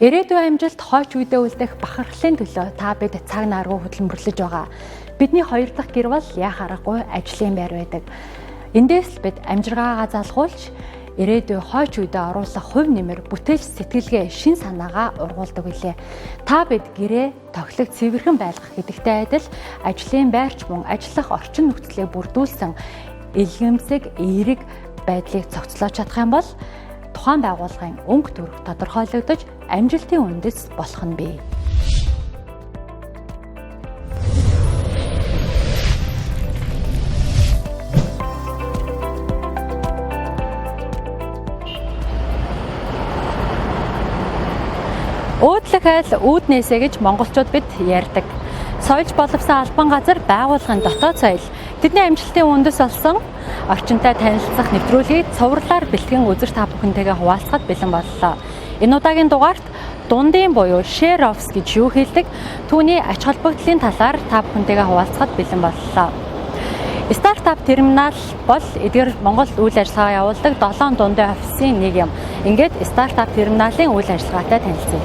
Ирээдүйн амжилт хойч үедээ үлдэх бахархлын төлөө та бид цаг наргүй хөдөлмөрлөж байгаа. Бидний хоёр дахь гэр бол яах аргагүй ажлын байр байдаг. Эндээс бид амжиргаагаа залгуулж ирээдүйн хойч үедээ оруулах хувь нэмэр бүтээлч сэтгэлгээ шин санаагаа ургуулдаг билээ. Та бид гэрээ тоглох цэвэрхэн байлгах гэдэгтэй адил ажлын байрч мөн ажиллах орчин нөхцөлийг бүрдүүлсэн илгэмсэг эерэг байдлыг цогцлоож чадах юм бол тухайн байгууллагын өнгө төрх тодорхойлогдож амжилтын үндэс болох нь бий. Өөдлөх айл үүднээсэ гэж монголчууд бид ярьдаг. Соёлж боловсон албан газар байгууллагын дотоод соёл тэдний амжилтын үндэс болсон орчинтой танилцах нэвтрүүлгийг цувралаар бэлтгэн үзэж та бүхэнтэйгээ хуваалцахад бэлэн боллоо. Энэ удаагийн дугаарт дундын буюу share office гэж юу хэлдэг, түүний ач холбогдлын талаар та бүхэнтэйгээ хуваалцахад бэлэн боллоо. Стартап терминал бол эдгээр Монголд үйл ажиллагаа явуулдаг 7 дундын офисын нэг юм. Ингээд стартап терминалын үйл ажиллагаатай танилцъя.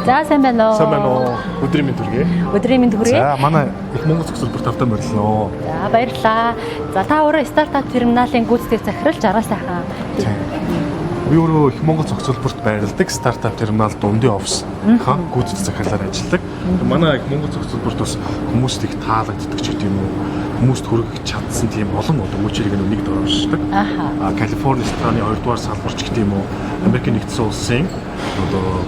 За сайн байна уу? Сайн байна уу? Өдрийн мэнд хүргэе. Өдрийн мэнд хүргэе. За манай их Монгол зөвлөлбөр тавтан морилно. За баярлалаа. За та өөрөө стартап терминалын гүйцэтгэх захирал Жаргал сайхан. Би өөрөө их Монгол зөвлөлбөрт байрладаг стартап терминал дундын офис гүйцэтгэх захирлаар ажилладаг. Манай их Монгол зөвлөлбөрт бас хүмүүст их таалагддаг ч гэдэг юм уу? Хүмүүст хүргэж чадсан тийм олон үйлчилгээг нэг дор оршдог. Калифорни страны 2 дугаар салбарч гэдэг юм уу? Америкийн нэгдсэн улсын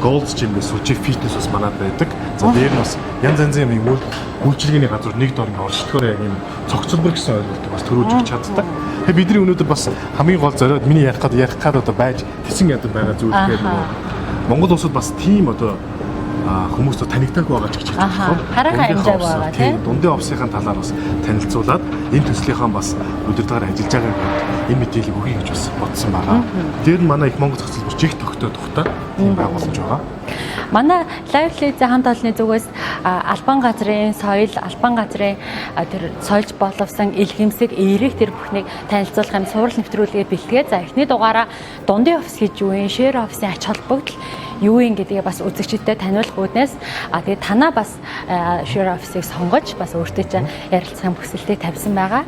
Gold's Gym гэсэн сүлжээ фитнес бас манад байдаг. За дээр нь бас янз янзын юм үйлчилгээний газар нэг дор оршдгоор яг юм цогцлбор гэсэн ойлголтыг бас төрүүлж өгч чаддаг. Тэгээ бидний өнөөдөр бас хамгийн гол зориод миний ярих гад одоо байж тэсэн ядан байгаа зүйл гэдэг нь Монгол улсад бас тийм одоо хүмүүст танигдаагүй байгаа ч гэж хэлж байна. Хараахан хэмжээг байгаа тийм. Дундын офисын талаар бас танилцуулаад энэ төслийнхаа бас өдөртөөр ажиллаж байгаа энэ мэдээллийг өгье гэж бас бодсон байгаа. Тэр нь манай их Монгол зөвлөлбөрч их тогтоо тухтай тийм байгууламж байгаа. Манай Lively-ийн хамт олонны зүгээс албан газрын соёл, албан газрын тэр соёлж боловсон илгээмсэг эерэг тэр бүхнийг танилцуулах юм сурал нэвтрүүлгээ бэлтгээ. За эхний дугаараа дундын офис гэж юу юм, share office-ийн ач холбогдол юу юм гэдгийг бас үзэгчдэд таниулах үүднээс тэгээд танаа бас share office-ийг сонгож бас өөртөө чинь ярилцах хүсэлтийг тавьсан байгаа.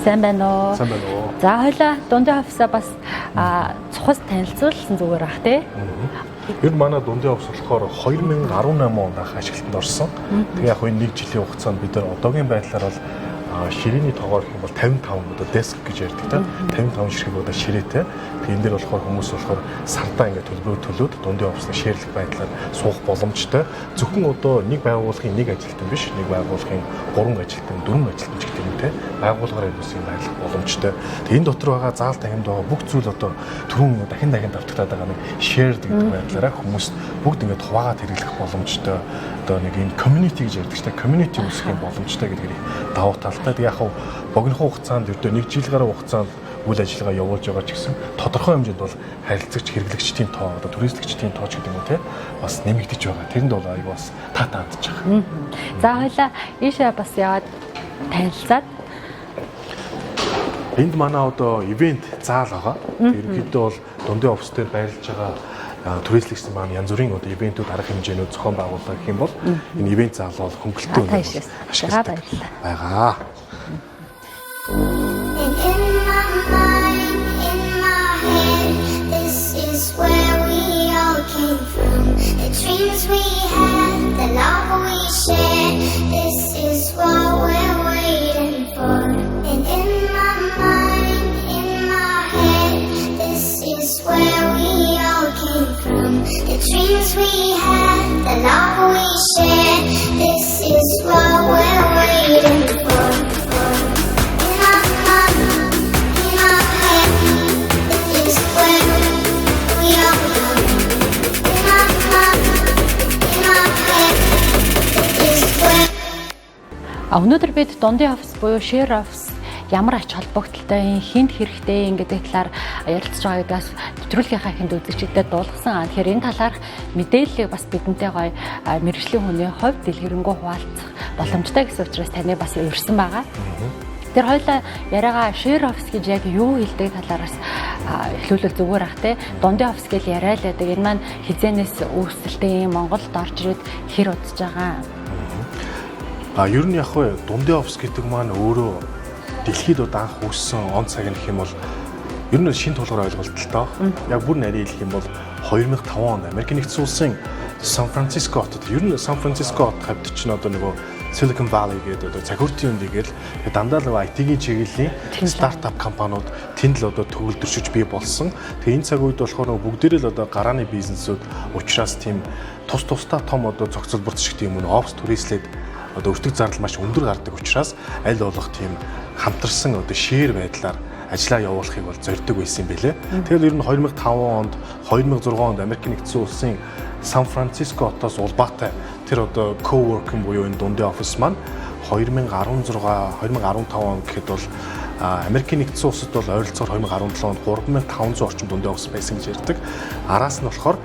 Сайн байна уу? Сайн байна уу? За хоёлаа дундын офисаа бас цухас танилцуулсан зүгээр ах тий. Ер нь манай дундын офис болохоор 2018 онд анх ашиглалтанд орсон. Тэгээ яг энэ 1 жилийн хугацаанд бид нар одоогийн байдлаар бол ширээний тоогоор гэх юм бол 55 одоо деск гэж ярьдаг та 55 ширхэг одоо ширээтэй. Тэгээ энэ дээр болохоор хүмүүс болохоор сардаа ингээд төлбөрөөр төлөөд дундын офисны шеэрлэх байдлаар суух боломжтой. Зөвхөн одоо нэг байгууллагын нэг ажилтан биш, нэг байгууллагын 3 ажилтан, 4 ажилтан ч гэдэг юм те. Байгууллагаар хүмүүсийн байрлах боломжтой. Тэгээ энэ дотор байгаа заал тахимд байгаа бүх зүйл одоо түрүүн дахин давтагдаад байгаа нэг шеэрд гэдэг байдлаараа хүмүүс бүгд ингээд хуваагаад хэрэглэх боломжтой. Одоо нэг энэ community гэж ярьдаг чинь community үүсгэх боломжтой гэдгийг давуу талтай. Яг хав богино хугацаанд ердөө 1 жил гаруй хугацаанд үйл ажиллагаа явуулж байгаа ч гэсэн тодорхой хэмжээнд бол харилцагч хэрэглэгчдийн тоо одоо туристчдийн тоо ч гэдэг юм те бас нэмэгдэж байгаа. Тэрэнд бол аяг бас таатаадж байгаа. За хоёлаа ийшээ бас яваад танилцаад энд манай одоо ивент заал байгаа. Ерөнхийдөө бол дундын офис дээр байрлаж байгаа туристчдын маань янз бүрийн одоо ивентүүд арга хэмжээнүүд зохион байгуулдаг гэх юм бол энэ ивент заал бол хөнгөлөлтөө ашигладаг байгаа. Dreams we had, the love we shared, this is what we're waiting for. And in my mind, in my head, this is where we all came from. The dreams we had, the love we shared, this is what we're waiting for. In my mind, in my head, this is where we all come. Өнөөдөр бид дундын офис буюу share office ямар ач холбогдолтой хинт хэрэгтэй гэдэг талаар ярилцж байгаа гэдгээс нэвтрүүлгийнхаа эхэнд үзэгчдэд дуулгасан. Тэгэхээр энэ талаарх мэдээллийг бас бидэнтэй гоё мэргэжлийн хүний хувьд дэлгэрэнгүй хуваалцах боломжтой гэсэн учраас таны бас урьсан байгаа. Тэр хоёлаа яриагаа share office гэж яг юу хэлдэг талаараас эхлүүлэл зүгээр ах те. Дундын office гэж яриад байдаг. Энэ маань хизээнээс үүсэлтэй Монголд орж ирээд хэр удаж байгаа. Ер нь яг вэ дундын office гэдэг маань өөрөө дэлхийд анх үүссэн он цаг нэх юм бол ер нь шинэ тулгаар ойлголттой. Яг бүр нарийн хэлэх юм бол 2005 онд Америк нэгдсэн улсын Сан Франциско хотод ер нь Сан Франциско хот хавьд чинь одоо нөгөө Silicon Valley гэдэг одоо захиргаатын юм дээгэл дандаа л IT-ийн чиглэлийн стартап компаниуд тэнд л одоо төгөлдрөшөж бий болсон. Тэгээ энэ цаг үед болохоор бүгдээрээ л одоо гарааны бизнесүүд учраас тийм тусдаа том одоо зохицолборт шиг тийм офс түрээслээд одоо өртөг зардал маш өндөр гардаг учраас аль болох тийм хамтарсан одоо шеэр байдлаар ажиллаа явуулахыг бол зорддог байсан юм билэ. Тэгэхээр ер нь 2005 онд 2006 онд Америк нэгдсэн улсын Сан Франциско хотоос улбаатай тэр одоо co-working буюу энэ дундын офис маань 2016 2015 он гэхэд бол Америк нэгдсэн улсад бол ойролцоогоор 2017 онд 3500 орчим дундын офис байсан гэж ярьдаг. Араас нь болохоор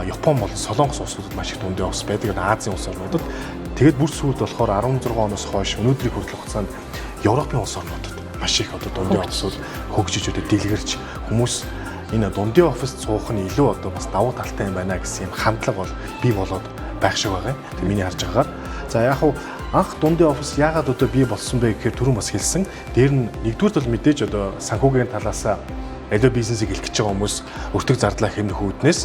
Япон болон Солонгос улсуудад маш их дундын офис байдаг. Азийн улс орнуудад. Тэгээд бүр сүүлд болохоор 16 оноос хойш өнөөдрийн хүртэлх хугацаанд Европын улс орнуудад маш их одоо дундын офисууд хөгжиж өдөө дэлгэрч хүмүүс энэ дундын оффист суух нь илүү одоо бас давуу талтай юм байна гэсэн юм хандлага бол бий болоод байх шиг байгаа. Тэг миний харж байгаагаар. За яг хуу анх дундын оффис яагаад одоо бий болсон бэ гэхээр түрүүн бас хэлсэн. Дээр нь нэгдүгээр бол мэдээж одоо санхүүгийн талаасаа аливаа бизнесийг хэлэх гэж байгаа хүмүүс өртөг зардлаа хэмнэх үүднээс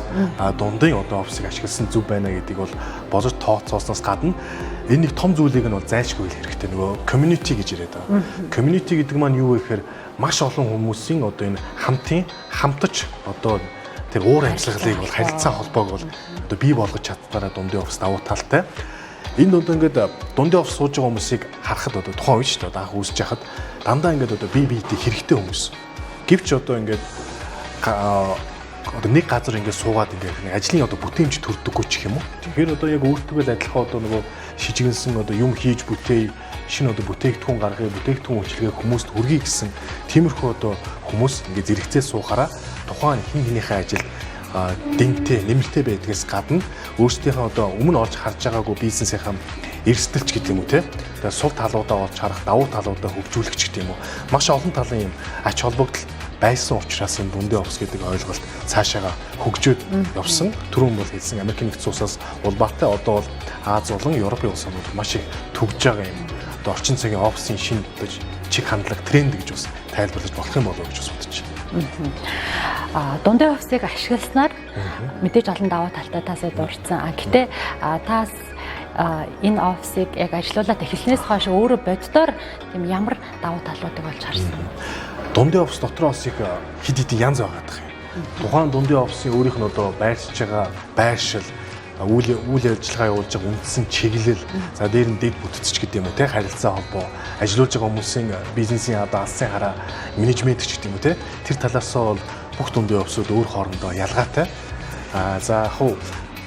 дундын одоо офисыг ашигласан зүв байна гэдгийг бол бозор тооцоолсноос гадна энэ нэг том зүйлийг нь бол зайлшгүй хэл хэрэгтэй нөгөө community гэж яриад байгаа. Community гэдэг маань юу вэ гэхээр маш олон хүмүүсийн одоо энэ хамтаж одоо тэр уур амьсгалыг бол харилцаа холбоог бол одоо бий болгож чаддаараа дундын офис давуу талтай. Энэ дунд ингээд дундын офис сууж байгаа хүмүүсийг харахад одоо тухайн үед ч одоо анх үүсэж хахад дандаа ингээд одоо бие биетэй хэрэгтэй хүмүүс. Гэвч одоо ингээд одоо нэг газар ингээд суугаад ингээд ажлын одоо бүтээмж төрдөггүй ч юм уу. Тэгэхээр одоо яг өөртөө л адилхан одоо нөгөө шижигнсэн одоо юм хийж бүтээе, шинэ одоо бүтээгдэхүүн гаргая, бүтээгдэхүүн үйлчилгээ хүмүүст хүргэе гэсэн тиймэрхүү одоо хүмүүс ингээд зэрэгцээ суухаараа тухайн хин хинийхээ ажил дэнтэй, нэмэртэй байдгаас гадна өөрсдийнхөө одоо өмнө олж харж байгаагүй бизнесийнхаа эрсдэлч гэдэг юм уу те. Тэгээд сул талуудаа олж харах, давуу талуудаа хөгжүүлэгч гэдэг юм уу. Маш олон талын юм ач холбогдол байсан учраас энэ дундын офис гэдэг ойлголт цаашаага хөгжөөд явсан. Түрүүн бол хэлсэн Америк нэгдсэн улсаас улбаатай одоо бол Аз болон Европын улс орнууд маш их төгж байгаа юм. Одоо орчин цагийн офисын шинэ чиг хандлага тренд гэж бас тайлбарлаж болох юм болов уу гэж бас бодож байна. Дундын офисыг ашигласнаар мэдээж олон даваа талтай таасаа дурдсан. Гэтэ таас энэ офисыг яг ажилуулаад эхлснээс хойш өөрөө боддоор тийм ямар давуу талуудыг олж харсан. Дундын офис дотроо бас их хид хидийн янз байгаад байгаа юм. Тухайн дундын офисын өөрийнх нь одоо байршиж байгаа байршил, үйл ажиллагаа явуулж байгаа үндсэн чиглэл, за дээр нь дэд бүтцч гэдэг юм уу те харилцаа холбоо, ажиллаж байгаа хүмүүсийн бизнесийн одоо алсын хараа менежмент ч гэдэг юм уу те тэр талаасаа бол бүх дундын офисууд өөр хоорондоо ялгаатай. За яг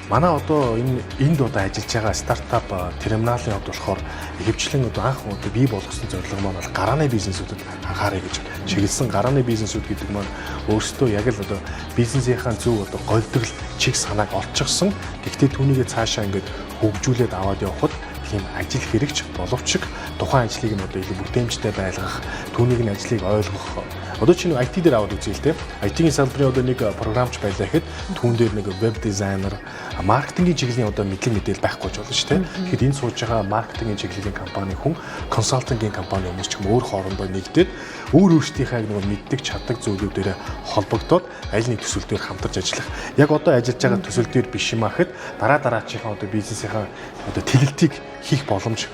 манай одоо энд одоо ажиллаж байгаа стартап терминалын хувьд болохоор ихэвчлэн одоо анх удаа бий болгосон зорилго маань бол гарааны бизнесүүдэд анхаарай гэж чиглэсэн. Гарааны бизнесүүд гэдэг маань өөрсдөө яг л одоо бизнесийнхаа зөв одоо голдрол чиг санааг олчихсон. Гэхдээ түүнийгээ цаашаа ингээд хөгжүүлээд аваад явхад тийм ажил хэрэгч боловч тухайн ажлыг нь одоо илүү бүтээмжтэй байлгах, түүнийг нь ажлыг ойлгох. Одоо чинь IT дээр аваад үзье л те. IT-ийн салбарын одоо нэг програмч байлаа гэхэд түүн дээр нэг веб дизайнер, маркетингийн чиглэлийн одоо мэдлэг мэдээлэл байхгүй ч болно шүү те. Тэгэхэд энэ сууж байгаа маркетингийн чиглэлийн компани хүн, консалтингийн компани хүмүүс ч юм өөр хоорондоо нэгдээд өөрсдийнхээ нэг мэддэг чаддаг зүйлүүдээр холбогдоод аль нэг төсөл дээр хамтарч ажиллах. Яг одоо ажиллаж байгаа төсөл дээр биш юм ахэд дараачихаа одоо бизнесийнхаа одоо тэлэлтийг хийх боломж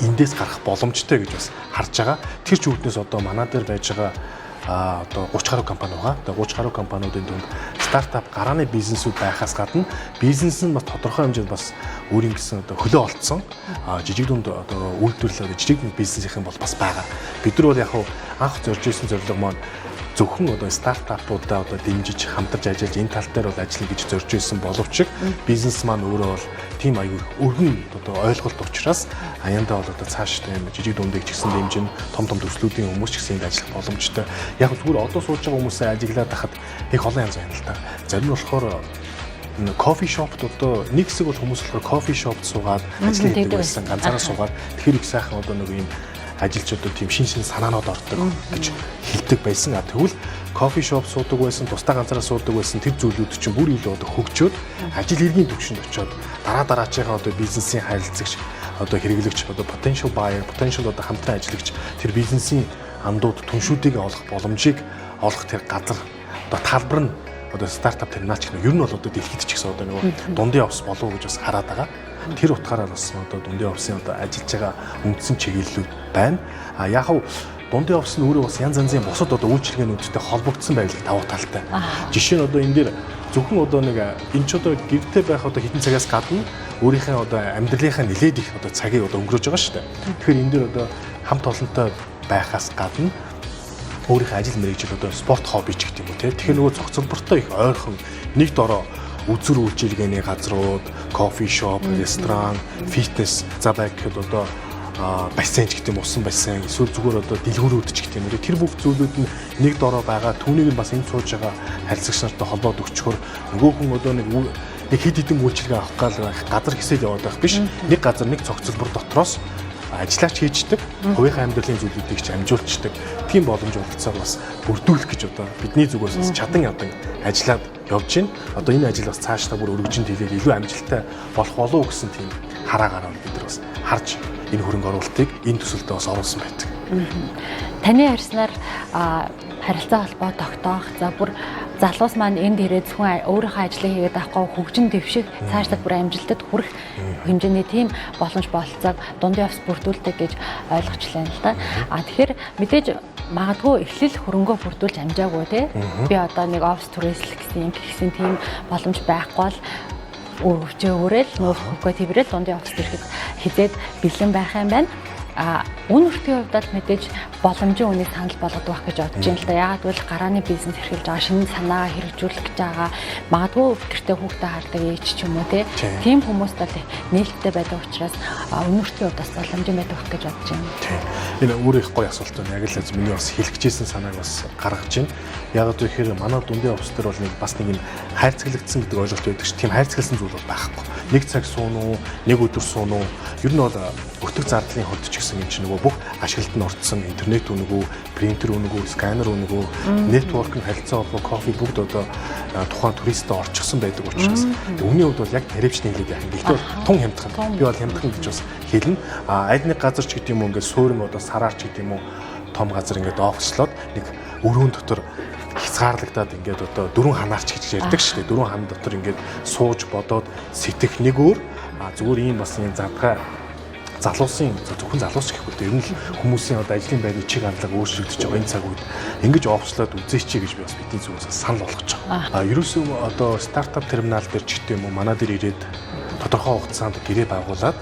эндээс гарах боломжтой гэж бас харж байгаа. Тэр ч үүднээс одоо манай дээр байж байгаа одоо 30 гаруй компани байгаа. Одоо 30 гаруй компаниудын дунд стартап гарааны бизнесүүд байхаас гадна бизнес нь бас тодорхой хэмжээнд бас өөрийн гэсэн одоо хөлөө олцсон жижиг дунд одоо үйлдвэрлэл одоо жижиг бизнесийнхэн бол бас байгаа. Бид нар бол яг анх зорж ирсэн зорилго маань зөвхөн одоо стартапуудаа одоо дэмжиж хамтарч ажиллаж энэ тал дээр бол ажиллая гэж зорж ирсэн боловч бизнес маань өөрөө бол тийм аюул өргөн одоо ойлголт учраас аяндаа бол одоо цааш тийм жижиг дундыг ч гэсэн дэмжин том төслүүдийн хүмүүс ч гэсэн энд ажиллах боломжтой. Яг зүгээр одоо сууж байгаа хүмүүсээ ажиглаад хахад их олон янз байна л да. Зарим нь болохоор кофе шопт одоо нэг хэсэг бол хүмүүс болохоор кофе шопт суугаад ажиллаж байдаг байсан, ганцаараа суугаад тэгэхээр их сайхан одоо нэг юм ажилчдад тийм шин санаанууд ордог гэж хэлдэг байсан. Тэгвэл кофе шоп суудаг байсан, тусдаа ганцаараа суудаг байсан тэр зүйлүүд чинь бүр илүү одоо хөгжөөд ажил эргийн түвшинд очиод дараачийнхаа одоо бизнесийн харилцагч, одоо хэрэглэгч, одоо potential buyer, potential одоо хамтран ажиллагч тэр бизнесийн андууд түншүүдийг олох боломжийг олох тэр газар одоо талбар нь одоо стартап терминалч гэх юм. Ер нь бол одоо дэлхийд ч гэсэн одоо нэг дундын офс болов уу гэж бас хараад байгаа. Тэр утгаараа бас одоо дундын офсын одоо ажиллаж байгаа үндсэн чиглэлүүд байна. Яг нь дундын офс нь өөрөө бас янз янзын бусад одоо үйлчилгээнүүдтэй холбогдсон байвал давуу талтай. Жишээ нь одоо энэ дээр зөвхөн одоо нэг энэ ч одоо гэртээ байх одоо хэдэн цагаас гадна өөрийнхөө одоо амьдралынхаа нэлээд их одоо цагийг одоо өнгөрөөж байгаа шүү дээ. Тэгэхээр энэ дээр одоо хамт олонтой байхаас гадна өөрийнхөө ажил мэргэжил одоо спорт хобби ч гэх юм уу те. Тэгэхээр нөгөө цогцлбортой их ойрхон нэг дороо үзүр үйлчилгээний газрууд, кофе шоп, ресторан, фитнес, за байг гэхэд одоо бассейн ч гэдэг юм, усан бассейн, эсвэл зүгээр одоо дэлгүүрүүд ч гэдэг юм. Тэр бүх зүйлүүд нь нэг дороо байгаа. Түүнийг нь бас энэ сууж байгаа харилцагч нартай холбоод өгчхөөр нөгөө хүн одоо нэг хэд хэдэн үйлчилгээ авах гал газар хэсэл яваад байх биш. Нэг газар нэг цогцлбор дотроос ажиллаач хийждэг, хувийнхаа амьдралын зүйлүүдийг ч амжуулцдаг. Тийм боломж олгоцоор бас бүрдүүлэх гэж одоо бидний зүгээс бас чадан ажиллаад явж байна. Одоо энэ ажил бас цаашдаа бүр өргөжинд хийгээд илүү амжилттай болох болов уу гэсэн тийм хараагаар бид нар бас харж энэ хөрөнгө оруулалтыг энэ төсөлдөө бас оруулсан байдаг. Таны харснаар харилцаа холбоо тогтоох, за бүр залуус маань энд ирээд зөвхөн өөрийнхөө ажлыг хийгээд авахгүй хөгжин дэвших, цаашдаа бүр амжилтад хүрэх хэмжээний тийм боломж бололцоог дундын офс бүрдүүлдэг гэж ойлгочлаа л да. Тэгэхээр мэдээж магадгүй эхлэл хөрөнгөө бүрдүүлж амжаагүй те. Би одоо нэг офс түрээслэх гэсэн тийм боломж байхгүй бол өөрчөө өөрөөл нуух хөвгөө тэрэл дундын офс ирэхэд хизээд бэлэн байх юм байна. Үн өртгийн хувьд л мэдээж боломжийн үнийг санал болгодог байх гэж бодож байна л да. Яагаад гэвэл гарааны бизнес эрхэлж байгаа, шинэ санаа хэрэгжүүлэх гэж байгаа, магадгүй гэртээ хүүхдээ хардаг ээж ч юм уу тийм хүмүүст бол нээлттэй байдаг учраас үн өртгийн хувьд бас боломжийн байдаг гэж бодож байна. Энэ өөр их гоё асуулт байна. Яг л миний бас хэлчихсэн санааг бас гаргаж байна. Яг гэхээр манай дундын офс дээр бол нэг бас нэг юм хайрцаглагдсан гэдэг ойлголт байдаг ш. Тийм хайрцагласан зүйл бол байхгүй. Нэг цаг суун уу, нэг өдөр суун уу. Ер нь бол өтөг зардлын хувьд ч гэсэн юм чинь нөгөө бүх ашиглалт нь орцсон интернет үнэгүй, принтер үнэгүй, сканер үнэгүй, нэтворк нь харилцаа холбоо, кофе бүгд одоо тухайн туристтэй орчихсон байдаг учраас үүний хувьд бол яг тарифчны хэлээд яах юм. Гэхдээ тун хямдхан. Би бол хямдхан гэж бас хэлнэ. Аль нэг газар ч гэдэг юм уу ингээд суурин одоо сараар ч гэдэг юм уу том газар ингээд офслоод нэг өрөөнд дотор хязгаарлагдаад ингээд одоо дөрвөн ханаарч гэж ярьдаг шүү дээ. Дөрвөн хан дотор ингээд сууж бодоод сэтгэх нэг өөр зүгээр ийм бас юм задгаа залуусын зөвхөн залуус гэхгүй дээ. Ер нь хүмүүсийн одоо ажлын байрны чиг хандлага өөрчлөгдөж байгаа энэ цаг үед ингэж офслоод үзээч гэж би бас бидний зүгээс санал болгож байгаа. Ерөөсөө одоо стартап терминал дээр ч гэдэг юм уу манай дээр ирээд тодорхой хугацаанд гэрээ байгуулад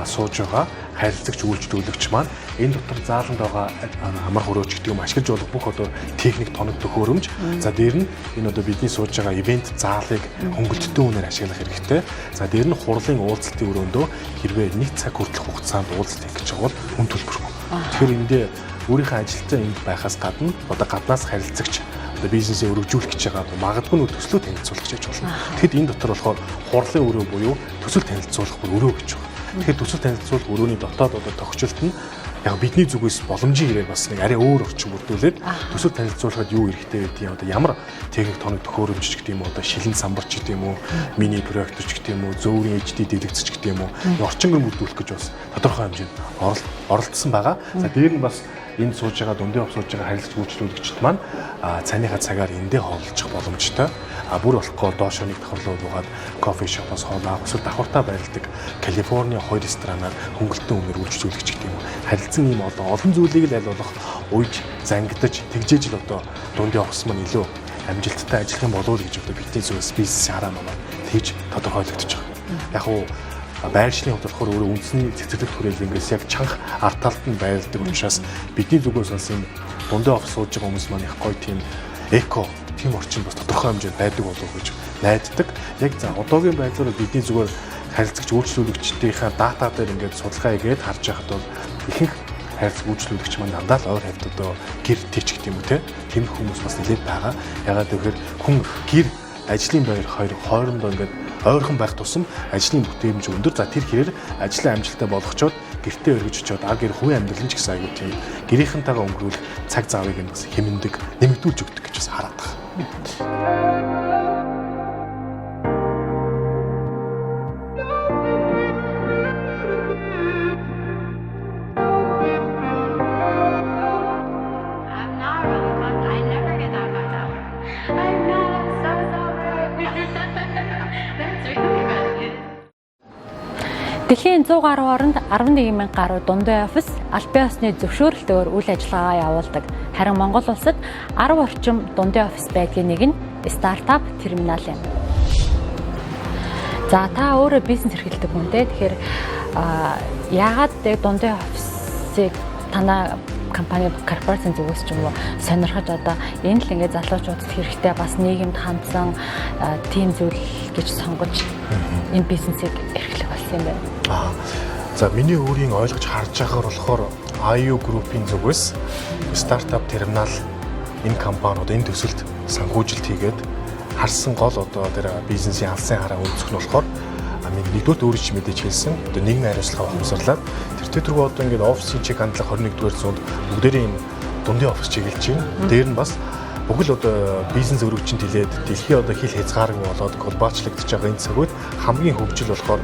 сууж байгаа харилцагч үйлчлүүлэгч маань энэ дотор зааланд байгаа амар хөрөөч гэдэг юм ашиглаж болох бүх одоо техник тоног төхөөрөмж за дээр нь энэ одоо бидний сууж байгаа ивент заалыг хөнгөлөлттэй үнээр ашиглах хэрэгтэй. За дээр нь хурлын уулзалтын өрөөндөө хэрвээ нэг цаг хүртэлх хугацаанд уулзалт хийх гэж байгаа бол хүн төлбөргүй. Тэгэхээр эндээ өөрийнхөө ажилтаа энд байхаас гадна одоо гаднаас харилцагч одоо бизнесээ өргөжүүлэх гэж байгаа магадгүй нөө төслөө танилцуулах гэж болно. Тэгэхэд энэ дотор болохоор хурлын өрөө буюу төсөл танилцуулах өрөө гэж байна. Тэгэхээр төсөл танилцуулах өрөөний дотоод одоо тогтчлт нь яг бидний зүгээс боломжийн хэрэгээр бас нэг арай өөр орчин бүрдүүлээд төсөл танилцуулахад юу хэрэгтэй байдгийг одоо ямар техник тоног төхөөрөмж ч гэдэг юм уу одоо шилэн самбарч гэдэг юм уу мини проектор ч гэдэг юм уу зөөврийн HD дэлгэцч гэдэг юм уу орчин гэр бүрдүүлэх гэж бас тодорхой хэмжээнд оролцсон байгаа. За дээр нь бас энд сууж байгаа дундын офс сууж байгаа харилцаг үйлчлүүлэгчид маань цааныхаа цагаар эндээ хооллох боломжтой. Бүр болохгүй доошоо нэг давхарлуу буугаад кофе шопоос хоолоо эсвэл давхартаа байрладаг Калифорни хоёр ресторанаар хөнгөлтөө үнээр үйлчлүүлэгч гэдэг юм. Харилцан ийм олон зүйлийг л аль болох уйж зангидаж тэгжээж л одоо дундын офс маань илүү амжилттай ажиллах юм болов уу гэж одоо бидний зүгээс бизнес хараа намаа тэгж тодорхойлогдож байгаа. Яг уу байршлын хувьд болохоор өөрөө үндэсний цэцэрлэг хүрээлэнгээс яг чанга арт талд нь байрладаг учраас бидний зүгээс бас энэ дундаа офис сууж байгаа хүмүүс маань их гоё тийм эко тийм орчин бас тодорхой хэмжээнд байдаг болов уу гэж найддаг. Яг за одоогийн байдлаар бидний зүгээр харилцагч үйлчлүүлэгчдийнхээ дата дээр ингээд судалгаа хийгээд харж байхад бол ихэнх харилцаг үйлчлүүлэгч маань дандаа л ойр хавьд одоо гэр тийч гэх юм уу тийм хүмүүс бас нэлээд байгаа. Ягаад гэвэл хүн гэр ажлын байр хоёр хоорондоо ингээд ойрхон байх тусам ажлын бүтээмж өндөр. За тэр хэрээр ажлын амжилттай болгочоод гэртээ өргөж очиод гэр хувийн амьдрал нь ч гэсэн аюул тийм гэрийнхэнтэйгээ өнгөрүүлэх цаг заавыг нь бас хэмндэг, нэмэгдүүлж өгдөг гэж бас хараад байгаа. Дэлхийн 100 гаруй оронд 11,000 гаруй дундын офис албан ёсны зөвшөөрөлтөөр үйл ажиллагаагаа явуулдаг. Харин Монгол улсад 10 орчим дундын офис байдгийн нэг нь стартап терминал юм. За та өөрөө бизнес эрхэлдэг хүн те. Тэгэхээр яагаад дундын офисыг танаа компани корпорацийн зүгээс ч юм уу сонирхож одоо энэ л ингээд залуучуудад хэрэгтэй бас нийгэмд хандсан тийм зүйл гэж сонгож энэ бизнесийг эрхлэх болсон юм байна. За миний өөрийн ойлгож харж байгаагаар болохоор IU Group-ийн зүгээс стартап терминал энэ компаниуд энэ төсөлд санхүүжилт хийгээд харсан гол одоо тэр бизнесийн алсын хараа үүсгэх нь болохоор нэгдүгээр өөрөө ч мэдээж хэлсэн одоо нийгмийн хариуцлага ухамсарлаад тэр төргөө одоо ингээд офисын чиг хандлага 21-р зуунд бүгдээрийн дундын офис чиглэж байна. Дээр нь бас бүхэл одоо бизнес өргөчөнд хилээд дэлхийн одоо хил хязгааргүй болоод глобалчлагдж байгаа энэ цагууд хамгийн хөгжил болохоор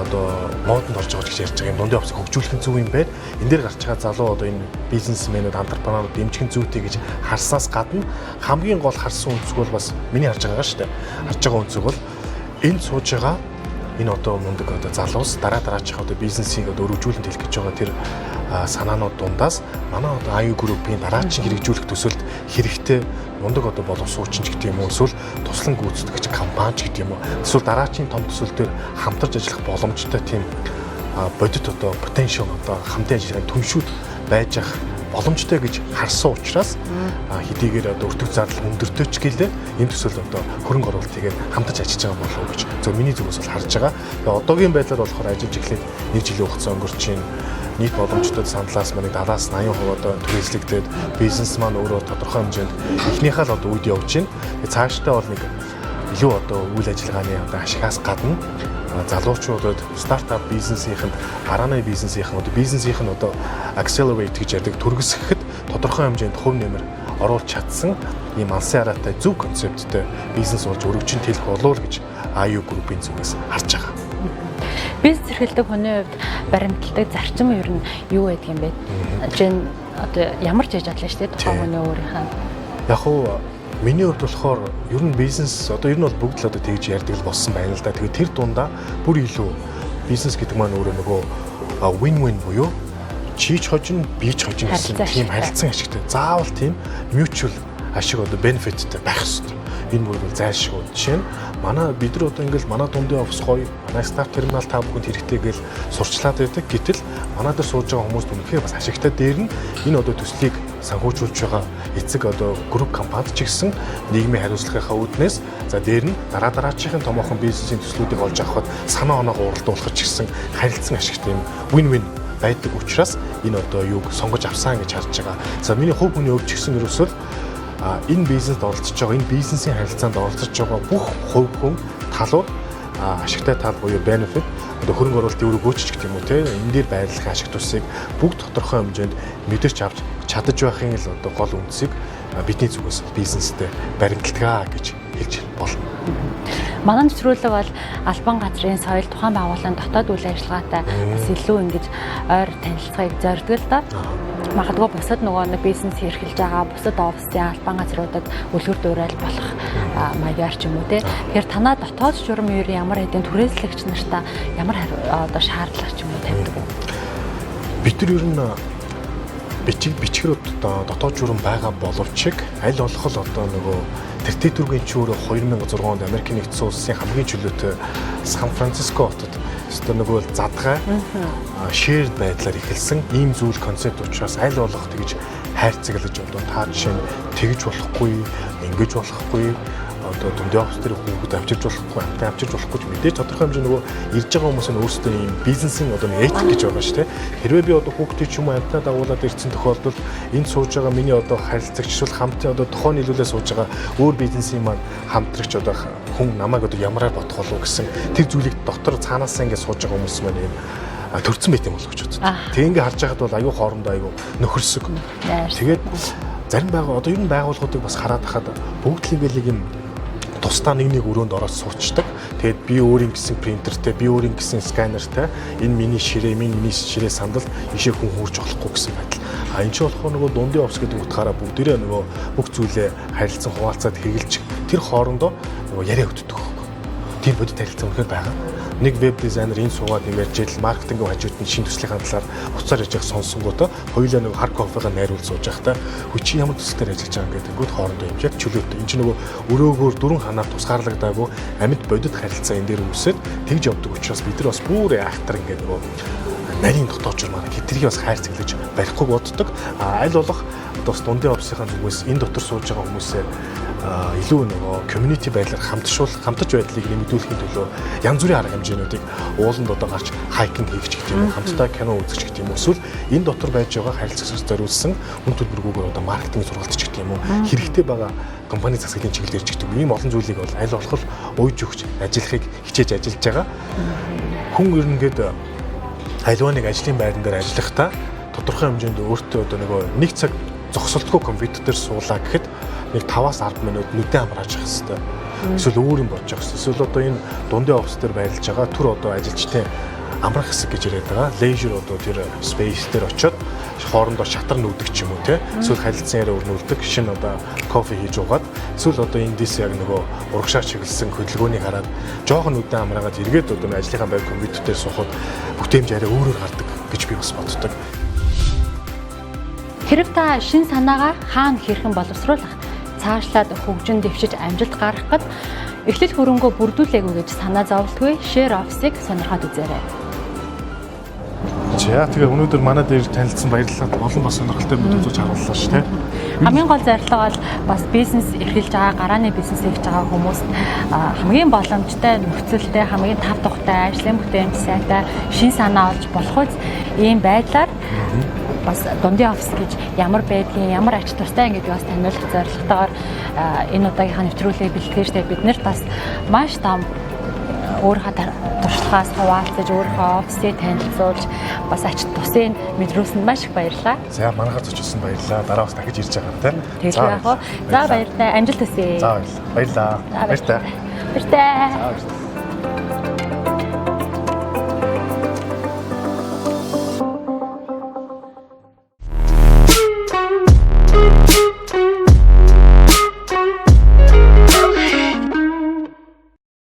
одоо модонд орж байгаа гэж ярьж байгаа юм дундын офисыг хөгжүүлэх нь зөв юм байна. Энэ дээр гарч байгаа залуу одоо энэ бизнесмэнүүд, антрепренерууд дэмжих нь зүйтэй гэж харснаас гадна хамгийн гол харсан үнцг бол бас миний харж байгаа шүү дээ. Харж байгаа үнцг бол энэ сууж байгаа энэ одоо мундаг одоо залуус дараачих одоо бизнесийг одоо өргөжүүлэлт хэлэх гэж байгаа тэр санаанууд дундаас манай одоо IU Group-ийн дараагийн хэрэгжүүлэх төсөлд хэрэгтэй мундаг одоо боловсруучч гэдэг юм уу эсвэл туслан гүйцэтгэгч компани ч гэдэг юм уу эсвэл дараагийн том төсөл дээр хамтарч ажиллах боломжтой тийм бодит одоо потенциал одоо хамтын ажиллагааны түншүүд байж ах боломжтой гэж харсан учраас хэдийгээр одоо өртөг зардал өндөртэй ч гэлээ энэ төсөл одоо хөрөнгө оруулалт хийгээд хамтарч ажиллаж байгаа болов уу гэж зөв миний зүгээс бол харж байгаа. Тэгээ одоогийн байдлаар болохоор ажиллаж эхлээд 1 жилийн хугацаа өнгөрч чинь нийт боломжтой сандлаас маань 70-80% одоо түрээслэгдээд бизнес маань өөрөө тодорхой хэмжээнд эхнийхээ л одоо үед явж байна. Тэгээ цаашдаа бол нэг илүү одоо үйл ажиллагааны одоо ашигаас гадна залуучуудад стартап бизнесийнхэнд арааны бизнесийнхэн одоо accelerate гэж ярьдаг түргэсгэхэд тодорхой хэмжээнд хувь нэмэр оруулж чадсан ийм алсын хараатай зөв концепттэй бизнес болж өргөжинд хэлэх болов уу гэж IU Group-ийн зүгээс харж байгаа. Бизнес эрхэлдэг хүний хувьд баримтлагдаг зарчим ер нь юу байдаг юм бэ? Жин одоо ямар ч хийж чадлаа шүү дээ тухайн хүний өөрийнхөө. Яг уу миний хувьд болохоор ер нь бизнес одоо ер нь бол бүгд л одоо тэгж ярьдаг л болсон байна л да. Тэгээд тэр дундаа бүр илүү бизнес гэдэг маань өөрөө нөгөө win-win буюу чи ч хожин би ч хожин гэсэн тийм харилцан ашигтай. Заавал тийм mutual ашиг одоо benefitтэй байх хэрэгтэй. Энэ бүр бол зайлшгүй. Жишээ нь манай бид нар одоо ингээл манай дундын офис гоё, манай стартап терминал та бүхэнд хэрэгтэй гэж сурчлаад байдаг. Гэтэл манай дээр сууж байгаа хүмүүст үнэхээр бас ашигтай. Дээр нь энэ одоо төслийг санхүүжүүлж байгаа эцэг одоо групп компанид ч гэсэн нийгмийн хариуцлагынхаа үүднээс за дээр нь дараачихын томоохон бизнесийн төслүүдийг олж авахд санаа оноогоо уралдуулах ч гэсэн харилцан ашигтай юм win-win байдаг учраас энэ одоо юуг сонгож авсан гэж харж байгаа. За миний хувь хүний өвч гэсэн ерөөсөө энэ бизнест оролцож байгаа, энэ бизнесийн харилцаанд оролцож байгаа бүх хувь хүн талууд ашигтай тал буюу benefit одоо хөрөнгө оруулалтын үр өгөөч гэх юм уу те энэ дээр байрлах ашиг тусыг бүгд тодорхой хэмжээнд мэдэрч авч чадаж байхын л одоо гол үндсийг бидний зүгээс бизнестэй баримталдаг гэж хэлж болно. Манай зөвшөөрлөг бол албан газрын соёл тухайн байгууллагын дотоод үйл ажиллагаатай бас илүү ингэж ойр танилцахыг зорддог л доо. Магадгүй бусад нөгөө нэг бизнес эрхэлж байгаа бусад офисын албан газруудад үлгэр дуурайл болох маягаар ч юм уу те. Тэгэхээр танаа дотоод журам ер ямар хэдийн түрээслэгч нартаа ямар одоо шаардлага ч юм уу тавьдаг вэ? Бид нар ер нь бичгэр дотоод журам байгаа боловч аль болох л одоо нөгөө тэртетүргийн чөөр 2006 онд Америкийн нэгдсэн улсын хамгийн чөлөөтэй Сан Франциско хотод өстө нөгөө задгай shared байдлаар эхэлсэн ийм зүйл концепт учраас аль болох тэгж хайрцаглаж одоо та жишээ нь тэгж болохгүй, ингэж болохгүй одоо дүндээ офс дээр хүүхэд авчирч болохгүй, амтаа авчирч болохгүй ч мэдээж тодорхой хэмжээ нөгөө ирж байгаа хүмүүс нь өөрсдөө ийм бизнесийн одоо нэг этик гэж байгаа шүү дээ. Хэрвээ би одоо хүүхдийг ч юм уу амтаа дагуулад ирсэн тохиолдолд энд сууж байгаа миний одоо харилцагч эсвэл хамтын одоо тохион нийлүүлээ сууж байгаа өөр бизнесийн маань хамтрагч одоо хүн намайг одоо ямараар бодох болов гэсэн тэр зүйлийг дотор цаанаасаа ингэ сууж байгаа хүмүүс маань ийм төрцөн байт юм болов гэж бодсон. Тэг ингээ харж байхад бол аюу хоорондоо аюу нөхөрсөг. Тэгээд зарим одоо ер нь байгууллагуудыг бас хараад хахад бүгд л ингээл юм тусдаа нэг өрөөнд ороод суучдаг. Тэгээд би өөрийн гэсэн принтертэй, би өөрийн гэсэн сканертай энэ миний ширээ сандал ишээ хүн хурж болохгүй гэсэн байдал. Энэ ч болохоор нөгөө дундын офс гэдэг утгаараа бүгдээрээ нөгөө бүх зүйлээ харилцан хуваалцаад хэрэгжилж тэр хоорондоо нөгөө яриа өгдөг. Тийм бодит харилцаа үнэхээр байгаа. Нэг веб дизайнер энэ суугаад нэмэрж ижил маркетингийн хажууд нь шин төслийн хандлаар уцаар яж явах сонсонгуудаа хоёулаа нэг хар кофега найруулж сууж байхдаа хүчи ямар төсөлтөөр ажиллаж байгаа гэдэг ингүүд хоорондоо юм яг чөлөөтэй. Энэ чинь нөгөө өрөөгөөр дөрвөн ханаар тусгаарлагдаагүй амьд бодит харилцаа энэ дээр үүсээд тэгж явдаг учраас бид нар бас бүр айхтар ингээд нөгөө нарийн дотоочор маань хитрхи бас хайрцаглаж барихгүй боддог. Аль болох бас дундын офсынхаа зүгээс энэ дотор сууж байгаа хүмүүсээ илүү нөгөө community байдлаар хамтаж байдлыг нэмэгдүүлэхийн төлөө янз бүрийн арга хэмжээнүүдийг ууланд одоо гарч хайкинг хийх гэх юм уу, хамтдаа кино үзэх гэх юм уу, эсвэл энэ дотор байж байгаа харилцагч зориулсан хүн төлбөргүйгээр одоо маркетинг сургалт ч гэх юм уу, хэрэгтэй байгаа компани засаглалын чиглэлээр ч гэдэг ийм олон зүйлийг бол аль болох уйж өгч ажиллахыг хичээж ажиллаж байгаа. Хүн ер нь ингээд альва нэг ажлын байран дээр ажиллахдаа тодорхой хэмжээнд өөртөө одоо нөгөө нэг цаг зогсолтгүй компьютер дээр суулаа гэхэд нэг 5-аас 10 минут нүдэн амрааж явах хэрэгтэй. Эсвэл өөр юм бодож явах хэрэгтэй. Эсвэл одоо энэ дундын офс дээр байлж байгаа түр одоо ажилчдын амрах хэсэг гэж яриад байгаа. Leisure одоо тэр space дээр очиод хоорондоо шатар нүүдэг ч юм уу те. Эсвэл харилцан яриа өрнүүлдэг. Шинэ одоо кофе хийж уугаад эсвэл одоо эндээс яг нөгөө урагшаа чиглэсэн хөдөлгөөнийг хараад жоохон нүдэн амраагаад эргээд одоо ажлынхаа байр компьютер дээр суухад бүтээмж арай өөрөөр гардаг гэж би бас боддог. Хэрэг та шин санаагаар хаана хэрхэн боловсруулах, цаашлаад хөгжин дэвшиж амжилт гаргах гэд эхлэл хөрөнгөө бүрдүүлээгүй гэж санаа зовлтгүй share office-ыг сонирхоод үзээрэй. За тэгээ өнөөдөр манай дээр танилцсан баярлалаа. Олон бас сонирхолтой мэдээлэл үзүүлж харууллаа шүү дээ. Хамгийн гол зорилго бол бас бизнес эрхэлж байгаа, гарааны бизнес хийж байгаа хүмүүст хамгийн боломжтой нөхцөлтэй, хамгийн тав тухтай, ажлын бүтээмж сайтай шин санаа олж болох үз ийм байдлаар бас дундын офс гэж ямар байдгийг, ямар ач тустай гэдэг бас таниулах зорилготойгоор энэ удаагийнхаа нэвтрүүлгийг бэлтгэжтэй бид нарт бас маш том өөрийнхөө туршлагаас хуваалцаж, өөрийнхөө офсыг танилцуулж бас ач тусыг мэдрүүлсэнд маш их баярлалаа. За манайхаар зочилсон баярлалаа. Дараа бас дахиж ирж байгаа юм тийм. За яг хоо. За баярлалаа. Амжилт хүсье. За баярлалаа. Баярлалаа. Баярлалаа. За баярлалаа.